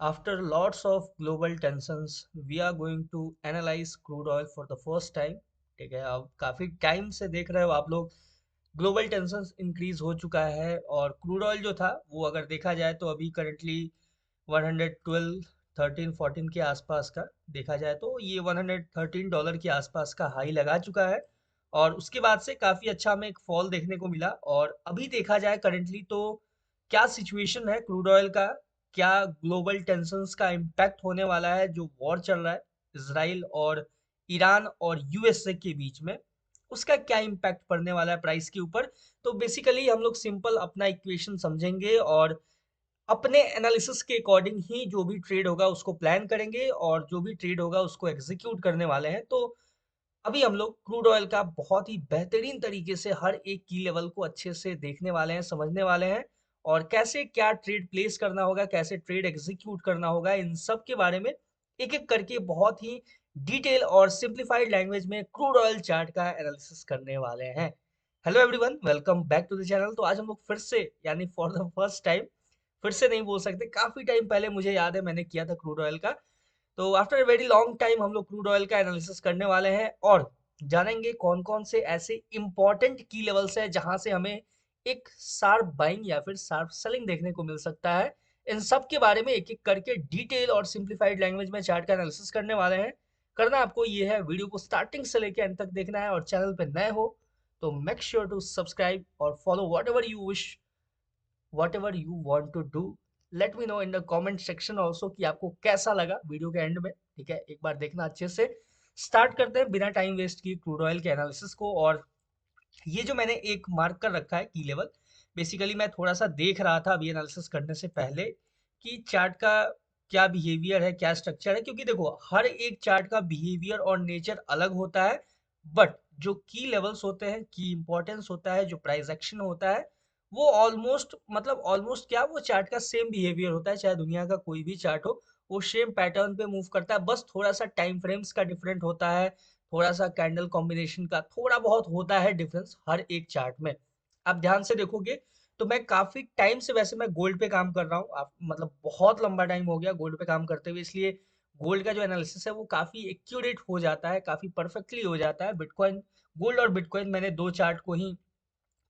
After lots of global tensions, we are going to analyze crude oil for the first time. ठीक है, अब काफी time से देख रहे हो आप लोग, ग्लोबल टेंशंस इंक्रीज हो चुका है और क्रूड ऑयल जो था वो अगर देखा जाए तो अभी करंटली 112 13 14 के आसपास का देखा जाए तो ये $113 के आसपास का हाई लगा चुका है। और उसके बाद से काफी अच्छा हमें एक फॉल देखने को मिला और अभी देखा जाए करंटली तो क्या सिचुएशन है क्रूड ऑयल का, क्या ग्लोबल टेंशंस का इम्पैक्ट होने वाला है जो वॉर चल रहा है इसराइल और ईरान और यूएसए के बीच में, उसका क्या इम्पैक्ट पड़ने वाला है प्राइस के ऊपर। तो बेसिकली हम लोग सिंपल अपना इक्वेशन समझेंगे और अपने एनालिसिस के अकॉर्डिंग ही जो भी ट्रेड होगा उसको प्लान करेंगे और जो भी ट्रेड होगा उसको एग्जीक्यूट करने वाले हैं। तो अभी हम लोग क्रूड ऑयल का बहुत ही बेहतरीन तरीके से हर एक की लेवल को अच्छे से देखने वाले हैं, समझने वाले हैं और कैसे क्या ट्रेड प्लेस करना होगा, कैसे ट्रेड एग्जीक्यूट करना होगा, इन सब के बारे में एक एक करके बहुत ही डिटेल और सिंप्लीफाइड लैंग्वेज में क्रूड ऑयल चार्ट का एनालिसिस करने वाले हैं। Hello everyone, welcome back to the channel. तो आज हम लोग फिर से यानी फॉर द फर्स्ट टाइम, फिर से नहीं बोल सकते, काफी टाइम पहले मुझे याद है मैंने किया था क्रूड ऑयल का। तो आफ्टर वेरी लॉन्ग टाइम हम लोग क्रूड ऑयल का एनालिसिस करने वाले हैं और जानेंगे कौन कौन से ऐसे इंपॉर्टेंट की लेवल्स है जहां से हमें एक शार्प बाइंग या फिर शार्प सेलिंग देखने को मिल सकता है। इन सब के बारे में एक एक करके डिटेल और सिंप्लीफाइड लैंग्वेज में चार्ट का एनालिसिस करने वाले हैं। करना आपको ये है, वीडियो को स्टार्टिंग से लेकर एंड तक देखना है और चैनल पे नए हो तो मेक श्योर टू सब्सक्राइब और follow whatever you want to do. Let me know in the comment section also कि आपको कैसा लगा वीडियो के एंड में। ठीक है, एक बार देखना अच्छे से। स्टार्ट करते हैं बिना टाइम वेस्ट किए क्रूड ऑयल के एनालिसिस को। और ये जो मैंने एक मार्क कर रखा है की लेवल, बेसिकली मैं थोड़ा सा देख रहा था अभी एनालिसिस करने से पहले कि चार्ट का क्या बिहेवियर है, क्या स्ट्रक्चर है, क्योंकि देखो हर एक चार्ट का बिहेवियर और नेचर अलग होता है। बट जो की लेवल्स होते हैं, की इंपॉर्टेंस होता है, जो प्राइस एक्शन होता है, वो ऑलमोस्ट मतलब ऑलमोस्ट क्या, वो चार्ट का सेम बिहेवियर होता है चाहे दुनिया का कोई भी चार्ट हो। वो सेम पैटर्न पे मूव करता है, बस थोड़ा सा टाइम फ्रेम्स का डिफरेंट होता है, थोड़ा सा कैंडल कॉम्बिनेशन का थोड़ा बहुत होता है डिफरेंस हर एक चार्ट में। आप ध्यान से देखोगे तो मैं काफी टाइम से, वैसे मैं गोल्ड पे काम कर रहा हूँ, आप मतलब बहुत लंबा टाइम हो गया गोल्ड पे काम करते हुए, इसलिए गोल्ड का जो एनालिसिस है वो काफी एक्यूरेट हो जाता है, काफी परफेक्टली हो जाता है। बिटकॉइन, गोल्ड और बिटकॉइन मैंने दो चार्ट को ही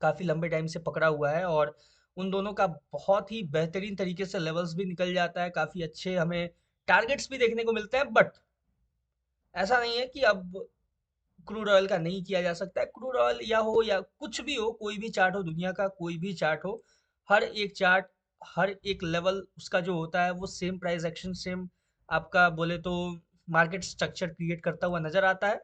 काफी लंबे टाइम से पकड़ा हुआ है और उन दोनों का बहुत ही बेहतरीन तरीके से लेवल्स भी निकल जाता है, काफी अच्छे हमें टारगेट्स भी देखने को मिलते हैं। बट ऐसा नहीं है कि अब क्रूड ऑयल का नहीं किया जा सकता है। क्रूड ऑयल या हो या कुछ भी हो, कोई भी चार्ट हो, दुनिया का कोई भी चार्ट हो, हर एक चार्ट, हर एक लेवल उसका जो होता है वो सेम प्राइस एक्शन, सेम आपका बोले तो मार्केट स्ट्रक्चर क्रिएट करता हुआ नजर आता है।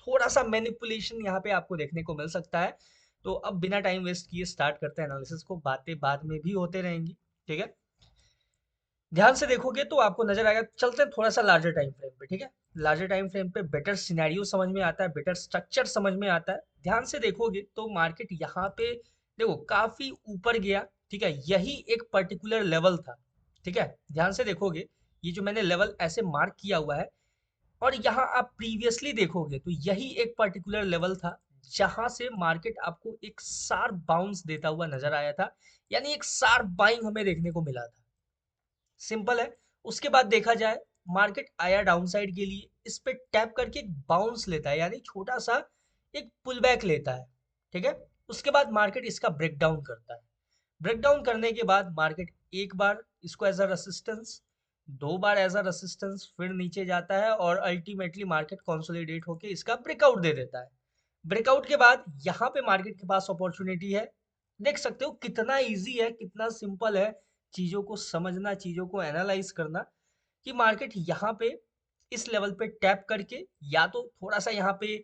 थोड़ा सा मैनिपुलेशन यहाँ पे आपको देखने को मिल सकता है। तो अब बिना टाइम वेस्ट किए स्टार्ट करते हैं एनालिसिस को, बातें बाद में भी होते रहेंगी। ठीक है, ध्यान से देखोगे तो आपको नजर आएगा। चलते हैं थोड़ा सा लार्जर टाइम फ्रेम पे। ठीक है, लार्जर टाइम फ्रेम पे बेटर सिनेरियो समझ में आता है, बेटर स्ट्रक्चर समझ में आता है। ध्यान से देखोगे तो मार्केट यहाँ पे देखो काफी ऊपर गया। ठीक है, यही एक पर्टिकुलर लेवल था। ठीक है, ध्यान से देखोगे, ये जो मैंने लेवल ऐसे मार्क किया हुआ है और यहाँ आप प्रीवियसली देखोगे तो यही एक पर्टिकुलर लेवल था जहां से मार्केट आपको एक शार्प बाउंस देता हुआ नजर आया था, यानी एक शार्प बाइंग हमें देखने को मिला था। सिंपल है। उसके बाद देखा जाए, मार्केट आया डाउन साइड के लिए, इस पे टैप करके एक बाउंस लेता है, यानी छोटा सा एक पुल बैक लेता है। ठीक है, उसके बाद मार्केट इसका ब्रेक डाउन करता है। ब्रेक डाउन करने के बाद मार्केट एक बार इसको एज अ रेसिस्टेंस, दो बार एज अ रेसिस्टेंस, फिर नीचे जाता है और अल्टीमेटली मार्केट कंसोलिडेट होके इसका ब्रेकआउट दे देता है। ब्रेकआउट के बाद यहाँ पे मार्केट के पास अपॉर्चुनिटी है। देख सकते हो कितना इजी है, कितना सिंपल है चीजों को समझना, चीजों को एनालाइज करना, कि मार्केट यहाँ पे इस लेवल पे टैप करके या तो थोड़ा सा यहाँ पे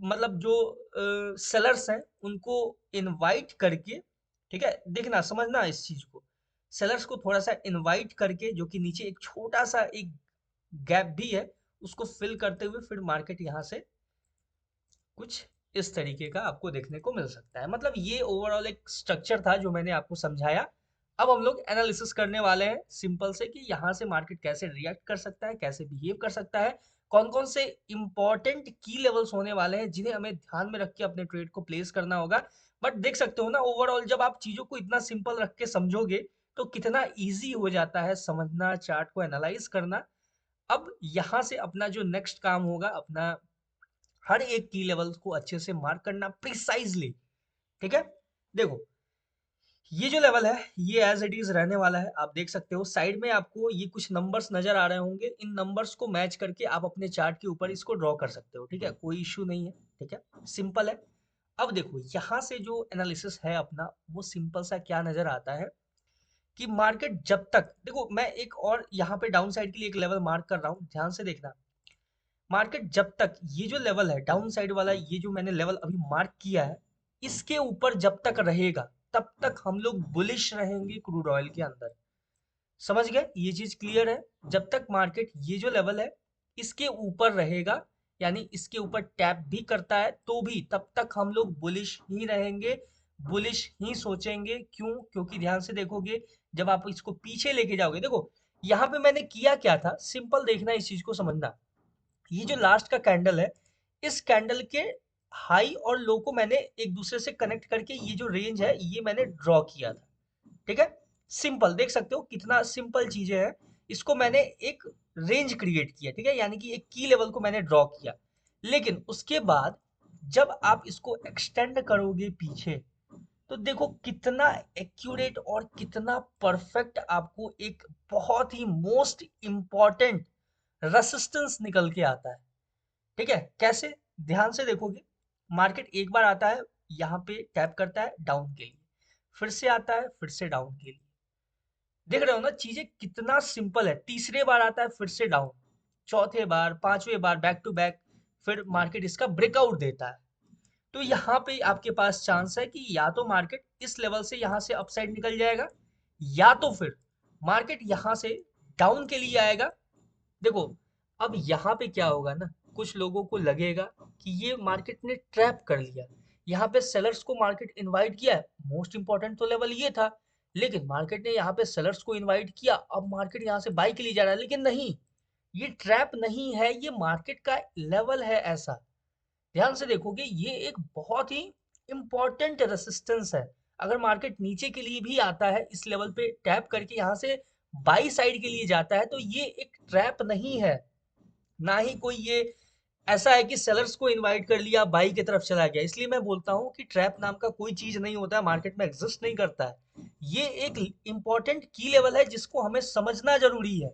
मतलब जो सेलर्स हैं उनको इनवाइट करके, ठीक है, देखना समझना इस चीज को, सेलर्स को थोड़ा सा इनवाइट करके जो कि नीचे एक छोटा सा एक गैप भी है उसको फिल करते हुए फिर मार्केट यहाँ से कुछ इस तरीके का आपको देखने को मिल सकता है। मतलब ये ओवरऑल एक स्ट्रक्चर था जो मैंने आपको समझाया। अब हम लोग एनालिसिस करने वाले हैं सिंपल से कि यहाँ से मार्केट कैसे रिएक्ट कर सकता है, कैसे बिहेव कर सकता है, कौन कौन से इंपॉर्टेंट की लेवल्स होने वाले हैं जिन्हें हमें ध्यान में रख के अपने ट्रेड को प्लेस करना होगा। बट देख सकते हो ना, ओवरऑल जब आप चीजों को इतना सिंपल रख के समझोगे तो कितना इजी हो जाता है समझना, चार्ट को एनालाइज करना। अब यहाँ से अपना जो नेक्स्ट काम होगा, अपना हर एक की लेवल को अच्छे से मार्क करना प्रिसाइजली। ठीक है, देखो ये जो लेवल है ये एज इट इज रहने वाला है। आप देख सकते हो साइड में आपको ये कुछ नंबर्स नजर आ रहे होंगे, इन नंबर्स को मैच करके आप अपने चार्ट के ऊपर इसको ड्रॉ कर सकते हो। ठीक है, कोई इश्यू नहीं है। ठीक है, सिंपल है। अब देखो यहाँ से जो एनालिसिस है अपना, वो सिंपल सा क्या नजर आता है कि मार्केट जब तक, देखो मैं एक और यहाँ पे डाउन साइड के लिए एक लेवल मार्क कर रहा हूँ, ध्यान से देखना। मार्केट जब तक ये जो लेवल है डाउन साइड वाला, ये जो मैंने लेवल अभी मार्क किया है, इसके ऊपर जब तक रहेगा तब तक हम लोग बुलिश रहेंगे क्रूड ऑयल के अंदर। समझ गए, ये चीज क्लियर है। जब तक मार्केट ये जो लेवल है इसके ऊपर रहेगा, यानी इसके ऊपर टैप भी करता है तो भी तब तक हम लोग बुलिश ही रहेंगे, बुलिश ही सोचेंगे। क्यों? क्योंकि ध्यान से देखोगे, जब आप इसको पीछे लेके जाओगे, देखो यहाँ पे मैंने किया क्या था, सिंपल देखना, इस चीज को समझना। ये जो लास्ट का कैंडल है, इस कैंडल के हाई और लो को मैंने एक दूसरे से कनेक्ट करके ये जो रेंज है ये मैंने ड्रॉ किया था। ठीक है, सिंपल देख सकते हो कितना सिंपल चीजें हैं। इसको मैंने एक रेंज क्रिएट किया, ठीक है, यानी कि एक की लेवल को मैंने ड्रॉ किया। लेकिन उसके बाद जब आप इसको एक्सटेंड करोगे पीछे, तो देखो कितना एक्यूरेट और कितना परफेक्ट आपको एक बहुत ही मोस्ट इंपॉर्टेंट रेसिस्टेंस निकल के आता है। ठीक है, कैसे? ध्यान से देखोगे, मार्केट एक बार आता है, यहाँ पे टैप करता है डाउन के लिए, फिर से आता है, फिर से डाउन के लिए। देख रहे हो ना चीजें कितना सिंपल है। तीसरे बार आता है, फिर से डाउन, चौथे बार, पांचवें बार, बैक टू बैक, फिर मार्केट इसका ब्रेकआउट देता है। तो यहाँ पे आपके पास चांस है कि या तो मार्केट इस लेवल से यहाँ से अपसाइड निकल जाएगा, या तो फिर मार्केट यहाँ से डाउन के लिए आएगा। देखो अब यहाँ पे क्या होगा ना, कुछ लोगों को लगेगा कि ये मार्केट ने ट्रैप कर लिया, यहाँ पे सेलर्स को मार्केट इनवाइट किया है, मोस्ट इंपॉर्टेंट तो लेवल ये था, लेकिन मार्केट ने यहाँ पे सेलर्स को इनवाइट किया, अब मार्केट यहाँ से बाई के लिए जा रहा है। लेकिन नहीं, ये ट्रैप नहीं है, ये मार्केट का लेवल है ऐसा। ध्यान से देखोगे ये एक बहुत ही इंपॉर्टेंट रेसिस्टेंस है। अगर मार्केट नीचे के लिए भी आता है, इस लेवल पे टैप करके यहाँ से बाई साइड के लिए जाता है, तो ये एक ट्रैप नहीं है। ना ही कोई ये ऐसा है कि सेलर्स को इनवाइट कर लिया, बाई की तरफ चला गया। इसलिए मैं बोलता हूँ कि ट्रैप नाम का कोई चीज नहीं होता है, मार्केट में एग्जिस्ट नहीं करता है। ये एक इंपॉर्टेंट की लेवल है जिसको हमें समझना जरूरी है।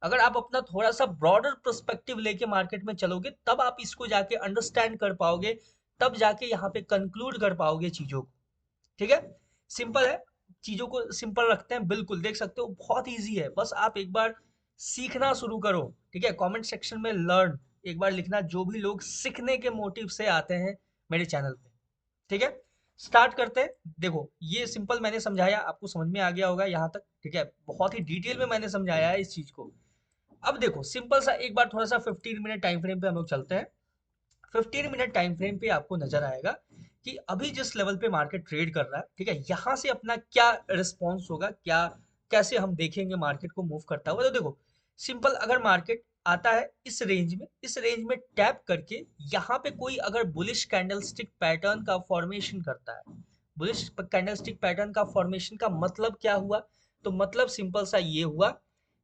अगर आप अपना थोड़ा सा ब्रॉडर पर्सपेक्टिव लेके मार्केट में चलोगे, तब आप इसको जाके अंडरस्टैंड कर पाओगे, तब जाके यहाँ पे कंक्लूड कर पाओगे चीजों को। ठीक है, सिंपल है, चीजों को सिंपल रखते हैं। बिल्कुल देख सकते हो बहुत इजी है, बस आप एक बार सीखना शुरू करो। ठीक है, कमेंट सेक्शन में लर्न एक बार लिखना, जो भी लोग सीखने के मोटिव से आते हैं मेरे चैनल पे। ठीक है, स्टार्ट करते हैं। देखो ये सिंपल मैंने समझाया, आपको समझ में आ गया होगा यहाँ तक। ठीक है, बहुत ही डिटेल में मैंने समझाया है इस चीज को। अब देखो सिंपल सा एक बार थोड़ा सा 15 मिनट टाइम फ्रेम पे हम लोग चलते हैं। 15 मिनट टाइम फ्रेम पे आपको नजर आएगा कि अभी जिस लेवल पे मार्केट ट्रेड कर रहा है, ठीक है, यहाँ से अपना क्या रिस्पॉन्स होगा, क्या कैसे हम देखेंगे मार्केट को मूव करता हुआ। तो देखो सिंपल, अगर मार्केट आता है इस रेंज में, इस रेंज में टैप करके यहाँ पे कोई अगर बुलिश कैंडलस्टिक पैटर्न का फॉर्मेशन करता है, बुलिश कैंडलस्टिक पैटर्न का फॉर्मेशन का मतलब क्या हुआ? तो मतलब सिंपल सा ये हुआ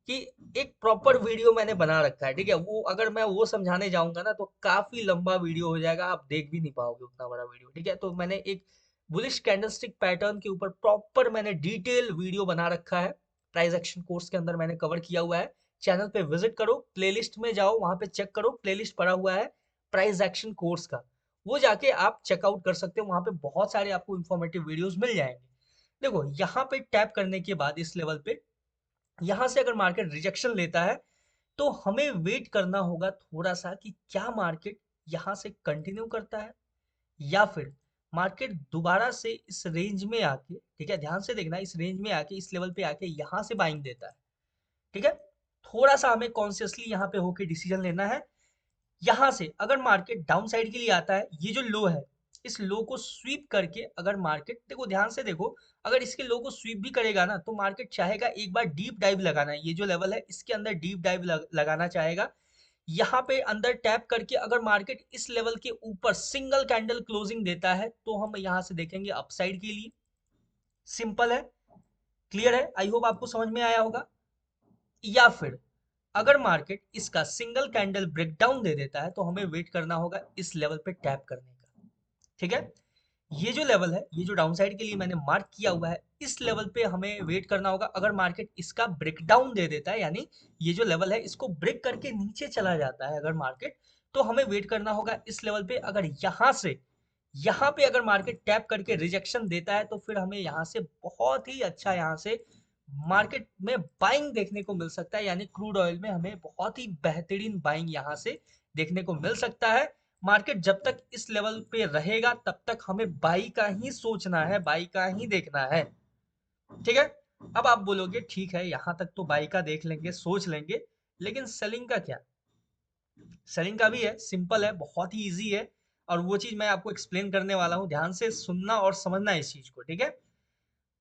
कि एक प्रॉपर वीडियो मैंने बना रखा है। ठीक है, वो अगर मैं वो समझाने जाऊंगा ना तो काफी लंबा वीडियो हो जाएगा, आप देख भी नहीं पाओगे उतना बड़ा वीडियो। ठीक है, तो मैंने एक बुलिश कैंडलस्टिक पैटर्न के ऊपर प्रॉपर मैंने डिटेल वीडियो बना रखा है, प्राइस एक्शन कोर्स के अंदर मैंने कवर किया हुआ है। चैनल पे विजिट करो, प्लेलिस्ट में जाओ, वहां पे चेक करो, प्लेलिस्ट पड़ा हुआ है प्राइस एक्शन कोर्स का, वो जाके आप चेकआउट कर सकते हो। वहां पे बहुत सारे आपको इंफॉर्मेटिव वीडियोस मिल जाएंगे। देखो यहाँ पे टैप करने के बाद इस लेवल पे, यहाँ से अगर मार्केट रिजेक्शन लेता है, तो हमें वेट करना होगा थोड़ा सा कि क्या मार्केट यहाँ से कंटिन्यू करता है, या फिर मार्केट दोबारा से इस रेंज में आके, ठीक है, ध्यान से देखना, इस रेंज में आके इस लेवल पे आके यहाँ से बाइंग देता है। ठीक है, थोड़ा सा हमें कॉन्शियसली यहाँ पे होके डिसीजन लेना है। यहाँ से अगर मार्केट डाउन साइड के लिए आता है, ये जो लो है, इस लो को स्वीप करके अगर मार्केट, देखो ध्यान से देखो, अगर इसके लो को स्वीप भी करेगा ना, तो मार्केट चाहेगा एक बार डीप डाइव लगाना है, ये जो लेवल है इसके अंदर डीप डाइव लगाना चाहेगा। यहाँ पे अंदर टैप करके अगर मार्केट इस लेवल के ऊपर सिंगल कैंडल क्लोजिंग देता है, तो हम यहाँ से देखेंगे अपसाइड के लिए। सिंपल है, क्लियर है? आई होप आपको समझ में आया होगा। या फिर अगर मार्केट इसका सिंगल कैंडल ब्रेकडाउन दे देता है तो हमें वेट करना होगा इस लेवल पे टैप करने का। ठीक है, ये जो लेवल है, ये जो डाउन साइड के लिए मैंने मार्क किया हुआ है, इस लेवल पे हमें वेट करना होगा। अगर मार्केट इसका ब्रेकडाउन दे देता है, यानी ये जो लेवल है इसको ब्रेक करके नीचे चला जाता है अगर मार्केट, तो हमें वेट करना होगा इस लेवल पे। अगर यहाँ पे अगर मार्केट टैप करके रिजेक्शन देता है तो फिर हमें यहाँ से बहुत ही अच्छा, यहाँ से मार्केट में बाइंग देखने को मिल सकता है, यानी क्रूड ऑयल में हमें बहुत ही बेहतरीन बाइंग यहाँ से देखने को मिल सकता है। मार्केट जब तक इस लेवल पे रहेगा तब तक हमें बाई का ही सोचना है, बाई का ही देखना है। ठीक है, अब आप बोलोगे ठीक है यहाँ तक तो बाई का देख लेंगे, सोच लेंगे, लेकिन सेलिंग का क्या? सेलिंग का भी है, सिंपल है, बहुत ही इजी है, और वो चीज मैं आपको एक्सप्लेन करने वाला हूँ। ध्यान से सुनना और समझना इस चीज को। ठीक है,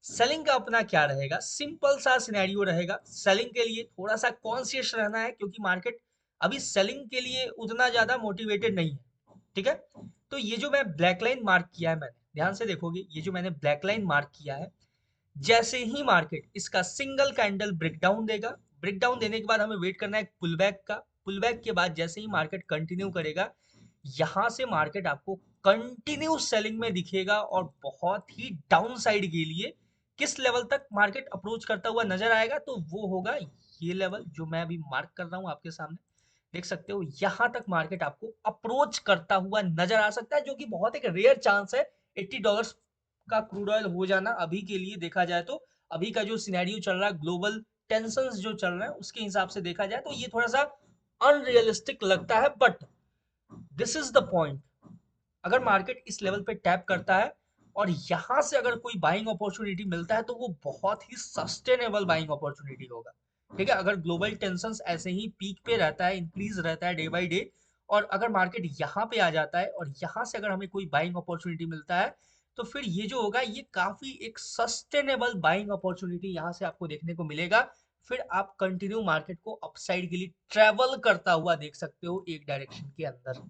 सेलिंग का अपना क्या रहेगा, सिंपल सा सिनेरियो रहेगा। सेलिंग के लिए थोड़ा सा कॉन्शियस रहना है, क्योंकि मार्केट अभी सेलिंग के लिए उतना ज्यादा मोटिवेटेड नहीं है। ठीक है, तो ये जो मैं ब्लैक लाइन मार्क किया है, मैंने ध्यान से देखोगे, ये जो मैंने ब्लैक लाइन मार्क किया है, जैसे ही मार्केट इसका सिंगल कैंडल ब्रेकडाउन देगा, ब्रेकडाउन देने के बाद हमें वेट करना है पुल बैक का। पुल बैक के बाद जैसे ही मार्केट कंटिन्यू करेगा, यहां से मार्केट आपको कंटिन्यू सेलिंग में दिखेगा, और बहुत ही डाउन साइड के लिए किस लेवल तक मार्केट अप्रोच करता हुआ नजर आएगा, तो वो होगा ये लेवल जो मैं अभी मार्क कर रहा हूं आपके सामने, देख सकते हो। यहां तक मार्केट आपको अप्रोच करता हुआ नजर आ सकता है, जो कि बहुत एक रेयर चांस है $80 का क्रूड ऑयल हो जाना अभी के लिए देखा जाए तो। अभी का जो सिनेरियो चल रहा है, ग्लोबल टेंशंस जो चल रहे हैं, उसके हिसाब से देखा जाए तो ये थोड़ा सा अनरियलिस्टिक लगता है, but this is the point. अगर मार्केट इस लेवल पे टैप करता है और यहां से अगर कोई बाइंग अपॉर्चुनिटी मिलता है, तो वो बहुत ही सस्टेनेबल बाइंग अपॉर्चुनिटी होगा। ठीक है, अगर ग्लोबल टेंशंस ऐसे ही पीक पे रहता है, इंक्रीज रहता है डे बाय डे, और अगर मार्केट यहाँ पे आ जाता है और यहाँ से अगर हमें कोई बाइंग अपॉर्चुनिटी मिलता है, तो फिर ये जो होगा ये काफी एक सस्टेनेबल बाइंग अपॉर्चुनिटी यहाँ से आपको देखने को मिलेगा। फिर आप कंटिन्यू मार्केट को अपसाइड के लिए ट्रेवल करता हुआ देख सकते हो एक डायरेक्शन के अंदर।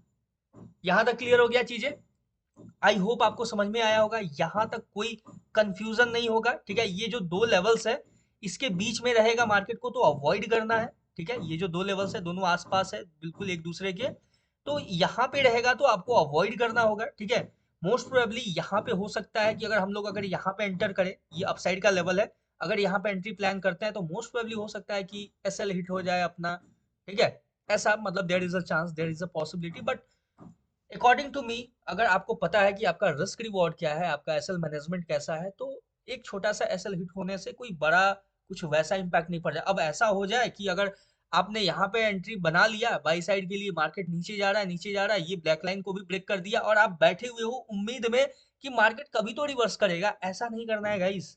यहां तक क्लियर हो गया चीजें? आई होप आपको समझ में आया होगा, यहां तक कोई कंफ्यूजन नहीं होगा। ठीक है, ये जो दो लेवल्स है, इसके बीच में रहेगा मार्केट को तो अवॉइड करना है। ठीक है, ये जो दो लेवल्स है दोनों आसपास है बिल्कुल एक दूसरे के, तो यहाँ पे रहेगा तो आपको अवॉइड करना होगा। ठीक है, मोस्ट प्रोबेबली यहाँ पे हो सकता है कि अगर हम लोग अगर यहाँ पे एंटर करें, ये अपसाइड का लेवल है, अगर यहाँ पे एंट्री प्लान करते हैं तो मोस्ट प्रोबेबली हो सकता है कि एसएल हिट हो जाए अपना। ठीक है, ऐसा मतलब there is a chance, there is a possibility, but according to me, अगर आपको पता है कि आपका रिस्क रिवॉर्ड क्या है, आपका एसएल मैनेजमेंट कैसा है, तो एक छोटा सा एसएल हिट होने से कोई बड़ा कुछ वैसा इंपैक्ट नहीं पड़ जाए। अब ऐसा हो जाए कि अगर आपने यहाँ पे एंट्री बना लिया बाई साइड के लिए, मार्केट नीचे जा रहा है, नीचे जा रहा है, ये ब्लैक लाइन को भी ब्रेक कर दिया, और आप बैठे हुए हो उम्मीद में कि मार्केट कभी तो रिवर्स करेगा, ऐसा नहीं करना है गाइस।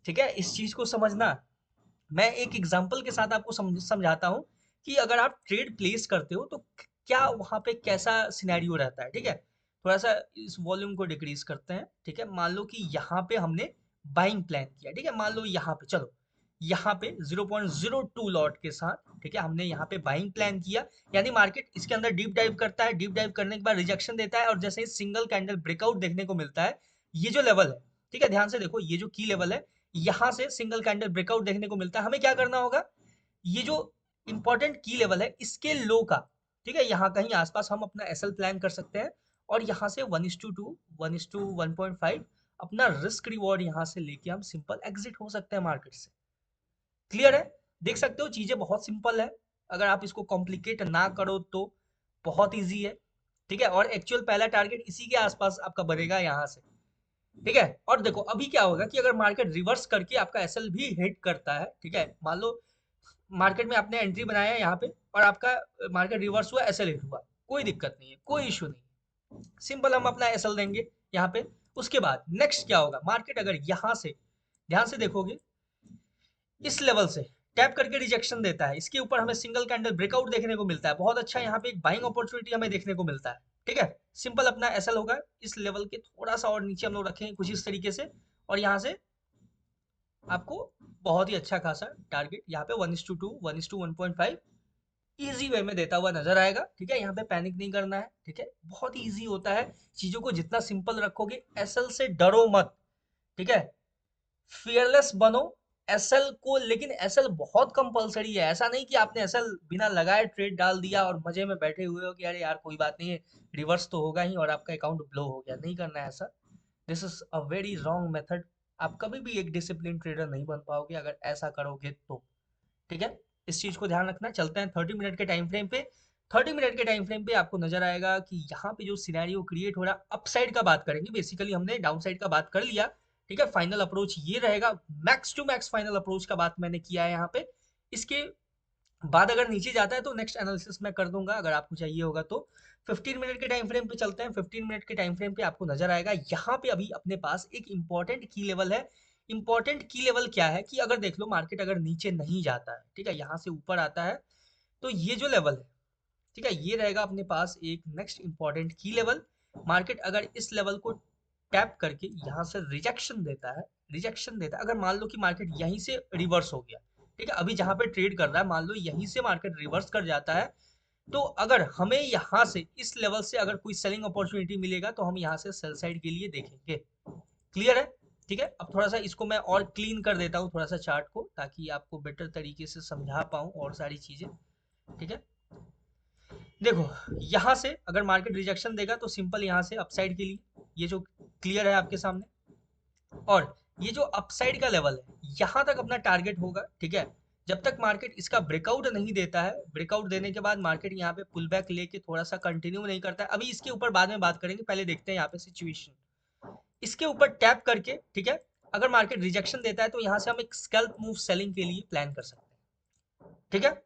ठीक है, इस चीज को समझना। मैं एक एग्जांपल के साथ आपको समझाता हूँ कि अगर आप ट्रेड प्लेस करते हो तो क्या वहां पे कैसा सिनेरियो रहता है। ठीक है, थोड़ा सा इस वॉल्यूम को डिक्रीज करते हैं। ठीक है, मान लो कि यहाँ पे हमने बाइंग प्लान किया। ठीक है, मान लो यहाँ पे, चलो यहाँ पे 0.02 लॉट के साथ, ठीक है, हमने यहाँ पे बाइंग प्लान किया, यानी मार्केट इसके अंदर डीप डाइव करता है, डीप डाइव करने के बाद रिजेक्शन देता है, और जैसे ही सिंगल कैंडल ब्रेकआउट देखने को मिलता है, ये जो लेवल है, ठीक है, ध्यान से देखो, ये जो की लेवल है, यहां से सिंगल कैंडल ब्रेकआउट देखने को मिलता है, हमें क्या करना होगा, ये जो इंपॉर्टेंट की लेवल है इसके लो का, ठीक है, यहाँ कहीं आसपास हम अपना एसएल प्लान कर सकते हैं, और यहाँ से 1:2 1:1.5 अपना रिस्क रिवॉर्ड यहाँ से लेके हम सिंपल एग्जिट हो सकते हैं मार्केट से। क्लियर है? देख सकते हो चीजें बहुत सिंपल है, अगर आप इसको कॉम्प्लिकेट ना करो तो बहुत इजी है। ठीक है, और एक्चुअल पहला टारगेट इसी के आसपास आपका बनेगा यहाँ से। ठीक है, और देखो अभी क्या होगा कि अगर मार्केट रिवर्स करके आपका एसएल भी हिट करता है, ठीक है, मान लो मार्केट में आपने एंट्री बनाया है यहाँ पे, और आपका मार्केट रिवर्स हुआ, एसएल हिट हुआ, कोई दिक्कत नहीं है, कोई इशू नहीं, सिंपल हम अपना एसएल देंगे यहाँ पे। उसके बाद नेक्स्ट क्या होगा, मार्केट अगर यहाँ से ध्यान से देखोगे इस लेवल से टैप करके रिजेक्शन देता है, इसके ऊपर हमें सिंगल कैंडल ब्रेकआउट देखने को मिलता है, बहुत अच्छा यहाँ पे एक बाइंग अपॉर्चुनिटी हमें देखने को मिलता है। ठीक है, सिंपल अपना एसएल होगा इस लेवल के थोड़ा सा और नीचे हम लोग रखेंगे कुछ इस तरीके से, और यहाँ से आपको बहुत ही अच्छा खासा टारगेट यहाँ पे 1:2 1:1.5 इजी वे में देता हुआ नजर आएगा। ठीक है, यहाँ पे पैनिक नहीं करना है। ठीक है, बहुत ही इजी होता है, चीजों को जितना सिंपल रखोगे, एसएल से डरो मत। ठीक है, फियरलेस बनो एसएल को, लेकिन एसएल बहुत कंपलसरी है। ऐसा नहीं कि आपने एसएल बिना लगाए ट्रेड डाल दिया और मजे में बैठे हुए हो कि अरे यार कोई बात नहीं है, रिवर्स तो होगा ही और आपका अकाउंट ब्लो हो गया। नहीं करना है ऐसा। This is a very wrong method. आप कभी भी एक डिसिप्लिन ट्रेडर नहीं बन पाओगे अगर ऐसा करोगे तो। ठीक है, इस चीज को ध्यान रखना। चलते हैं 30 मिनट के टाइम फ्रेम पे। 30 मिनट के टाइम फ्रेम पे आपको नजर आएगा कि यहाँ पे जो सिनेरियो क्रिएट हो रहा है, अपसाइड का बात करेंगे। बेसिकली हमने डाउन साइड का बात कर लिया। ठीक है, फाइनल अप्रोच ये रहेगा। Max to max final approach का बात मैंने किया है यहाँ पे। इसके बाद अगर नीचे जाता है तो नेक्स्ट एनालिसिस मैं कर दूंगा अगर आपको चाहिए होगा तो। 15 मिनट के टाइम फ्रेम पे चलते हैं। 15 मिनट के टाइम फ्रेम पे आपको नजर आएगा यहाँ पे अभी अपने पास एक इंपॉर्टेंट की लेवल है। इंपॉर्टेंट की लेवल क्या है कि अगर देख लो मार्केट अगर नीचे नहीं जाता है, ठीक है, यहाँ से ऊपर आता है, तो ये जो लेवल है, ठीक है, ये रहेगा अपने पास एक नेक्स्ट इंपॉर्टेंट की लेवल। मार्केट अगर इस लेवल को टैप करके यहाँ से रिजेक्शन देता है, रिजेक्शन देता है, अगर मान लो कि मार्केट यहीं से रिवर्स हो गया, ठीक है, अभी जहां पे ट्रेड कर रहा है मान लो यहीं से मार्केट रिवर्स कर जाता है, तो अगर हमें यहाँ से इस लेवल से अगर कोई सेलिंग अपॉर्चुनिटी मिलेगा तो हम यहाँ से सेल साइड के लिए देखेंगे। क्लियर है? ठीक है, अब थोड़ा सा इसको मैं और क्लीन कर देता हूँ थोड़ा सा चार्ट को, ताकि आपको बेटर तरीके से समझा पाऊँ और सारी चीजें। ठीक है, देखो यहाँ से अगर मार्केट रिजेक्शन देगा तो सिंपल यहाँ से अपसाइड के लिए ये जो क्लियर है आपके सामने, और ये जो अपसाइड का लेवल है यहाँ तक अपना टारगेट होगा। ठीक है, जब तक मार्केट इसका ब्रेकआउट नहीं देता है, ब्रेकआउट देने के बाद मार्केट यहाँ पे पुल बैक लेके थोड़ा सा कंटिन्यू नहीं करता है, अभी इसके ऊपर बाद में बात करेंगे, पहले देखते हैं यहाँ पे सिचुएशन। इसके ऊपर टैप करके, ठीक है, अगर मार्केट रिजेक्शन देता है तो यहाँ से हम एक स्कैल्प मूव सेलिंग के लिए प्लान कर सकते हैं। ठीक है,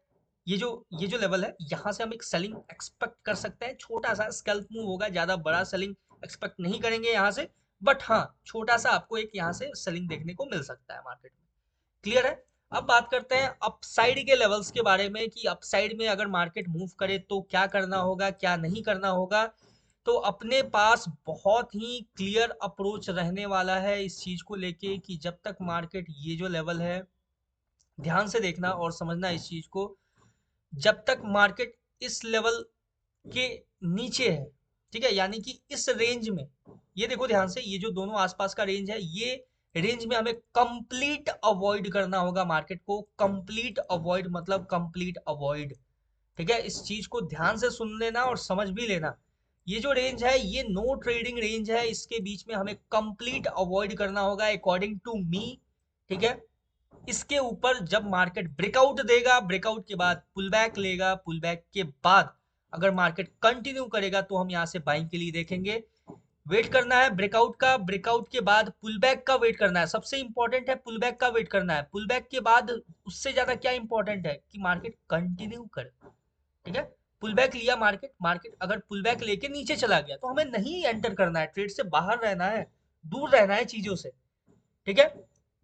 ये जो लेवल है यहाँ से हम एक सेलिंग एक्सपेक्ट कर सकते हैं। छोटा सा स्कैल्प मूव होगा, ज्यादा बड़ा सेलिंग एक्सपेक्ट नहीं करेंगे यहाँ से, बट हाँ छोटा सा आपको एक यहाँ से सेलिंग देखने को मिल सकता है मार्केट में। क्लियर है? अब बात करते हैं अपसाइड के लेवल्स के बारे में कि अपसाइड में अगर मार्केट मूव करे तो क्या करना होगा, क्या नहीं करना होगा। तो अपने पास बहुत ही क्लियर अप्रोच रहने वाला है इस चीज को लेके कि जब तक मार्केट ये जो लेवल है, ध्यान से देखना और समझना इस चीज को, जब तक मार्केट इस लेवल के नीचे है, ठीक है, यानी कि इस रेंज में, ये देखो ध्यान से, ये जो दोनों आसपास का रेंज है, ये रेंज में हमें कंप्लीट अवॉइड करना होगा मार्केट को। कंप्लीट अवॉइड मतलब कंप्लीट अवॉइड। ठीक है, इस चीज को ध्यान से सुन लेना और समझ भी लेना। ये जो रेंज है ये नो ट्रेडिंग रेंज है, इसके बीच में हमें कंप्लीट अवॉइड करना होगा अकॉर्डिंग टू मी। ठीक है, इसके ऊपर जब मार्केट ब्रेकआउट देगा, ब्रेकआउट के बाद पुल बैक लेगा, पुल बैक के बाद अगर मार्केट कंटिन्यू करेगा तो हम यहाँ से बाइंग के लिए देखेंगे। वेट करना है ब्रेकआउट का, ब्रेकआउट के बाद पुल बैक का वेट करना है। सबसे इंपॉर्टेंट है पुल बैक का वेट करना है। पुल बैक के बाद उससे ज्यादा क्या इंपॉर्टेंट है कि मार्केट कंटिन्यू करे। ठीक है, पुल बैक लिया मार्केट, मार्केट अगर पुल बैक लेके नीचे चला गया तो हमें नहीं एंटर करना है, ट्रेड से बाहर रहना है, दूर रहना है चीजों से। ठीक है,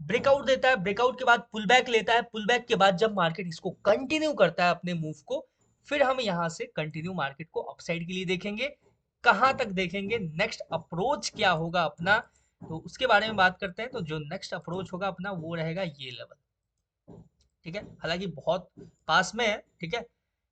ब्रेकआउट देता है, ब्रेकआउट के बाद पुल बैक लेता है, पुल बैक के बाद जब मार्केट इसको कंटिन्यू करता है अपने मूव को, फिर हम यहां से कंटिन्यू मार्केट को अपसाइड के लिए देखेंगे। कहां तक देखेंगे, नेक्स्ट अप्रोच क्या होगा अपना, तो उसके बारे में बात करते हैं। तो जो नेक्स्ट अप्रोच होगा अपना वो रहेगा ये लेवल। ठीक है, हालांकि बहुत पास में है। ठीक है,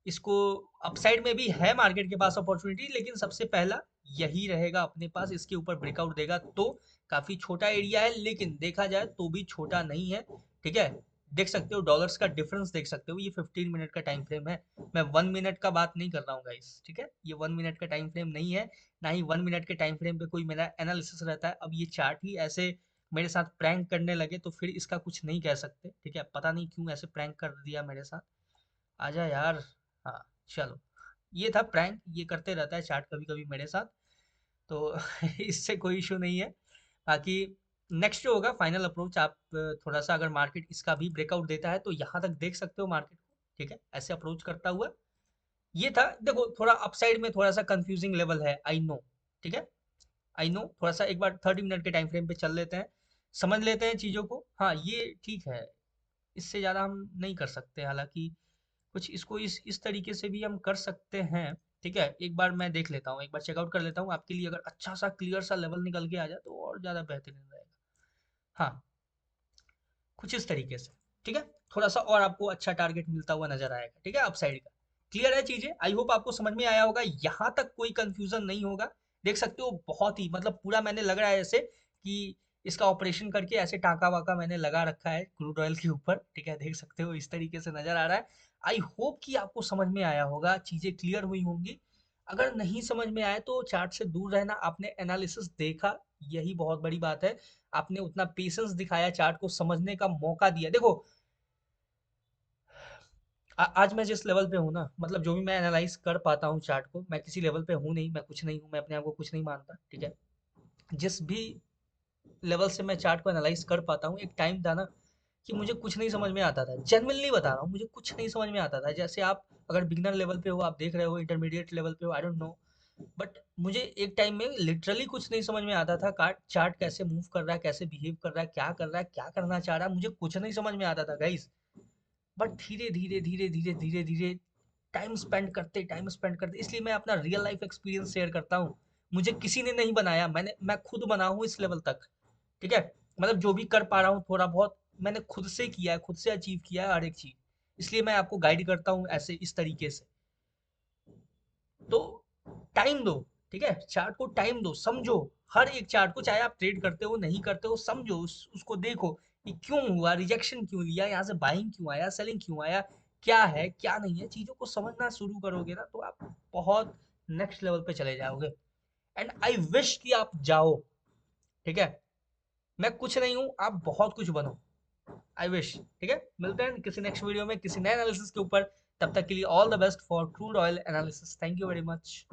इसको अपसाइड में भी है मार्केट के पास अपॉर्चुनिटी, लेकिन सबसे पहला यही रहेगा अपने पास। इसके ऊपर ब्रेकआउट देगा तो काफी छोटा एरिया है, लेकिन देखा जाए तो भी छोटा नहीं है। ठीक है, देख सकते हो डॉलर्स का डिफरेंस, देख सकते हो ये 15 मिनट का टाइम फ्रेम है। मैं 1 मिनट का बात नहीं कर रहा हूँ गाइस। ठीक है, ये 1 मिनट का टाइम फ्रेम नहीं है, ना ही 1 मिनट के टाइम फ्रेम पे कोई मेरा एनालिसिस रहता है। अब ये चार्ट ही ऐसे मेरे साथ प्रैंक करने लगे तो फिर इसका कुछ नहीं कह सकते। ठीक है, पता नहीं क्यों ऐसे प्रैंक कर दिया मेरे साथ। आजा यार। हाँ, चलो, ये था प्रैंक, ये करते रहता है चार्ट कभी कभी मेरे साथ, तो इससे कोई इशू नहीं है। बाकी नेक्स्ट जो होगा फाइनल अप्रोच, आप थोड़ा सा अगर मार्केट इसका भी ब्रेकआउट देता है तो यहाँ तक देख सकते हो मार्केट को। ठीक है, ऐसे अप्रोच करता हुआ ये था। देखो थोड़ा अपसाइड में थोड़ा सा कंफ्यूजिंग लेवल है, आई नो। ठीक है, आई नो, थोड़ा सा एक बार 30 मिनट के टाइम फ्रेम पे चल लेते हैं, समझ लेते हैं चीज़ों को। हाँ ये ठीक है, इससे ज़्यादा हम नहीं कर सकते, हालांकि कुछ इसको इस तरीके से भी हम कर सकते हैं। ठीक है, एक बार मैं देख लेता हूँ, एक बार चेकआउट कर लेता हूँ आपके लिए, अगर अच्छा सा क्लियर सा लेवल निकल के आ जाए तो और ज़्यादा बेहतरीन रहेगा। हाँ, कुछ इस तरीके से। ठीक है, थोड़ा सा और आपको अच्छा टारगेट मिलता हुआ नजर आएगा। ठीक है, अपसाइड का क्लियर है चीजें, आई होप आपको समझ में आया होगा, यहाँ तक कोई कंफ्यूजन नहीं होगा। देख सकते हो बहुत ही मतलब पूरा मैंने लग रहा है ऐसे कि इसका ऑपरेशन करके ऐसे टाँका वाका मैंने लगा रखा है क्रूड ऑयल के ऊपर, ठीक है, देख सकते हो इस तरीके से नज़र आ रहा है। आई होप कि आपको समझ में आया होगा, चीज़ें क्लियर हुई होंगी। अगर नहीं समझ में आए तो चार्ट से दूर रहना, आपने एनालिसिस देखा, यही बहुत बड़ी बात है। आपने उतना पेशेंस दिखाया, चार्ट को समझने का मौका दिया। देखो, आज मैं जिस लेवल पे हूँ ना, मतलब जो भी मैं एनालाइज़ कर पाता हूँ चार्ट को, मैं किसी लेवल पे हूँ नहीं, मैं कुछ नहीं हूँ, मैं अपने आप को कुछ नहीं मानता, ठीक है? जिस भी लेवल से मैं चार्ट को एनालाइज़ कर पाता हूँ, एक टाइम था ना कि मुझे कुछ नहीं समझ में आता था। जेनुइनली बता रहा हूँ, मुझे कुछ नहीं समझ में आता था। जैसे आप अगर बिगिनर लेवल पे हो, आप देख रहे हो, इंटरमीडिएट लेवल पे हो, आई डोंट नो, बट मुझे एक टाइम में लिटरली कुछ नहीं समझ में आता था। कार्ट चार्ट कैसे मूव कर रहा है, कैसे बिहेव कर रहा है, क्या कर रहा है, क्या करना चाह रहा है, मुझे कुछ नहीं समझ में आता था गाइस। बट धीरे धीरे धीरे धीरे धीरे धीरे टाइम स्पेंड करते, इसलिए मैं अपना रियल लाइफ एक्सपीरियंस शेयर करता हूँ। मुझे किसी ने नहीं बनाया, मैं खुद बना हूँ इस लेवल तक, ठीक है? मतलब जो भी कर पा रहा हूँ थोड़ा बहुत, मैंने खुद से किया है, खुद से अचीव किया है हर एक चीज। इसलिए मैं आपको गाइड करता हूँ ऐसे इस तरीके से। तो टाइम दो, ठीक है? चार्ट को टाइम दो, समझो हर एक चार्ट को, चाहे आप ट्रेड करते हो नहीं करते हो, समझो उसको देखो कि क्यों हुआ, रिजेक्शन क्यों लिया, यहाँ से बाइंग क्यों आया, सेलिंग क्यों आया, क्या है क्या नहीं है। चीजों को समझना शुरू करोगे ना तो आप बहुत नेक्स्ट लेवल पे चले जाओगे। एंड आई विश कि आप जाओ, ठीक है? मैं कुछ नहीं हूँ, आप बहुत कुछ बनो। आई विश, ठीक है? मिलते हैं किसी नेक्स्ट वीडियो में किसी नए एनालिसिस के ऊपर। तब तक के लिए all the best for crude oil analysis. Thank you very much.